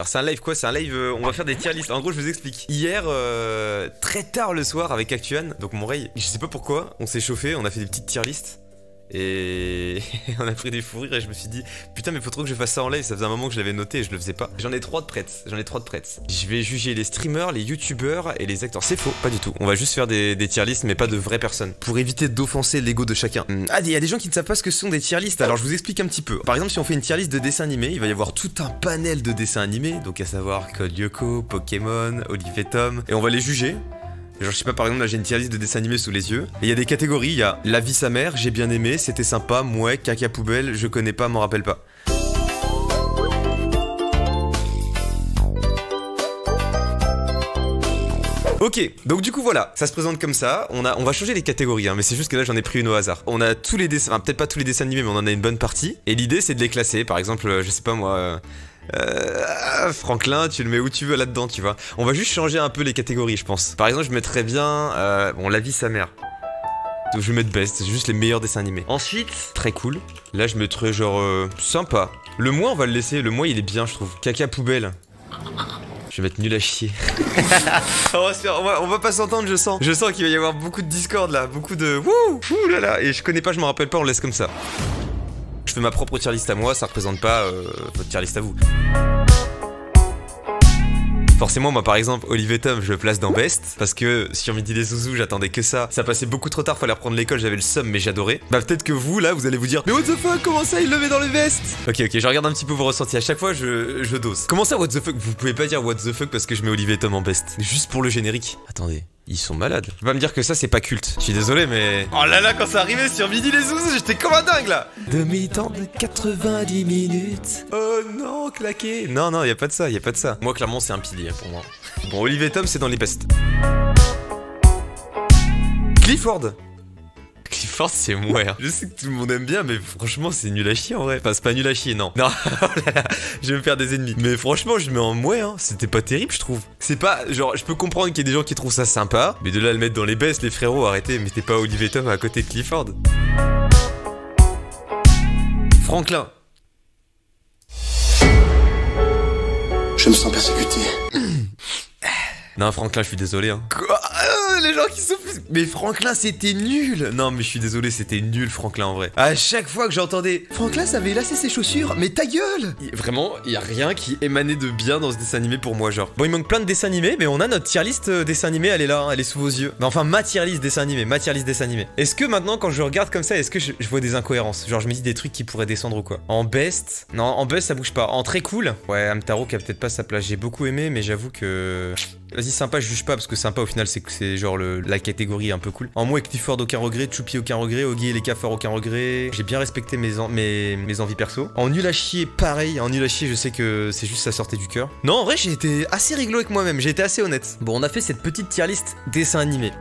Alors c'est un live quoi? C'est un live, on va faire des tier lists. En gros je vous explique. Hier, très tard le soir avec Actuan, donc mon Ray, je sais pas pourquoi, on s'est chauffé, on a fait des petites tier lists. Et on a pris des fous rires et je me suis dit putain mais faut trop que je fasse ça en live, ça faisait un moment que je l'avais noté et je le faisais pas. J'en ai 3 de prêtes, Je vais juger les streamers, les youtubeurs et les acteurs. C'est faux, pas du tout. On va juste faire des tier lists mais pas de vraies personnes. Pour éviter d'offenser l'ego de chacun. Ah, il y a des gens qui ne savent pas ce que sont des tier lists, alors je vous explique un petit peu. Par exemple si on fait une tier list de dessins animés, il va y avoir tout un panel de dessins animés, donc à savoir Code Lyoko, Pokémon, Olive et Tom, et on va les juger. Genre je sais pas, par exemple là j'ai une tier list de dessins animés sous les yeux. Et il y a des catégories, il y a La vie sa mère, j'ai bien aimé, c'était sympa, mouais, caca poubelle, je connais pas, m'en rappelle pas. Ok, donc du coup voilà, ça se présente comme ça, on va changer les catégories, hein, mais c'est juste que là j'en ai pris une au hasard. On a tous les dessins, enfin peut-être pas tous les dessins animés, mais on en a une bonne partie. Et l'idée c'est de les classer, par exemple, je sais pas moi... Franklin, tu le mets où tu veux là-dedans, tu vois. On va juste changer un peu les catégories, je pense. Par exemple, je mettrais bien, bon, La vie sa mère. Donc je vais mettre best, c'est juste les meilleurs dessins animés. Ensuite, très cool. Là, je mettrais genre sympa. Le moi, on va le laisser. Le moi, il est bien, je trouve. Caca poubelle. Je vais mettre nul à chier. on va pas s'entendre, je sens. Je sens qu'il va y avoir beaucoup de discord là, beaucoup de wouh là là. Et je connais pas, je m'en rappelle pas, on le laisse comme ça. Je fais ma propre tier list à moi, ça représente pas votre tier list à vous. Forcément, moi par exemple, Olive et Tom, je le place dans Best. Parce que sur Midi les Zouzous, j'attendais que ça. Ça passait beaucoup trop tard, fallait reprendre l'école, j'avais le seum, mais j'adorais. Bah peut-être que vous, là, vous allez vous dire mais what the fuck, comment ça, il le met dans le Best? Ok, je regarde un petit peu vos ressentis. À chaque fois, je dose. Comment ça, what the fuck? Vous pouvez pas dire what the fuck parce que je mets Olive et Tom en Best. Juste pour le générique. Attendez. Ils sont malades. Tu vas pas me dire que ça c'est pas culte. Je suis désolé mais... Oh là là, quand ça arrivait sur Midi les Zouzous, j'étais comme un dingue là. Demi-temps de 90 minutes. Oh non, claqué. Non, y a pas de ça, Moi clairement c'est un pilier pour moi. Bon, Olive et Tom c'est dans les best. Clifford. Clifford c'est moi. Je sais que tout le monde aime bien mais franchement c'est nul à chier en vrai. Enfin c'est pas nul à chier, non. Non, oh là là, je vais me faire des ennemis. Mais franchement je mets en mouais, hein. C'était pas terrible je trouve. C'est pas, genre je peux comprendre qu'il y ait des gens qui trouvent ça sympa. Mais de là à le mettre dans les best les frérots, arrêtez. Mettez pas Olive et Tom à côté de Clifford. Franklin. Je me sens persécuté. Non Franklin je suis désolé hein. Quoi? Les gens qui souffrent. Mais Franklin c'était nul. Non mais je suis désolé, c'était nul Franklin en vrai. À chaque fois que j'entendais Franklin savait lasser ses chaussures, mais ta gueule. Vraiment, il y a rien qui émanait de bien dans ce dessin animé pour moi genre. Bon il manque plein de dessins animés, mais on a notre tier list dessin animé, elle est là, hein, elle est sous vos yeux. Mais enfin ma tier list dessin animé, Est-ce que maintenant quand je regarde comme ça, est-ce que je vois des incohérences? Genre je me dis des trucs qui pourraient descendre ou quoi? En best, non en best ça bouge pas. En très cool, ouais Amtaro qui a peut-être pas sa place, j'ai beaucoup aimé mais j'avoue que... Vas-y sympa, je juge pas parce que sympa au final c'est genre la catégorie un peu cool. En moi Clifford aucun regret, Choupi aucun regret, Oggy et les cafards aucun regret. J'ai bien respecté mes envies perso. En nul à chier pareil, en nul à chier je sais que c'est juste ça sortait du cœur. Non en vrai j'ai été assez rigolo avec moi-même, j'ai été assez honnête. Bon on a fait cette petite tier list dessin animé.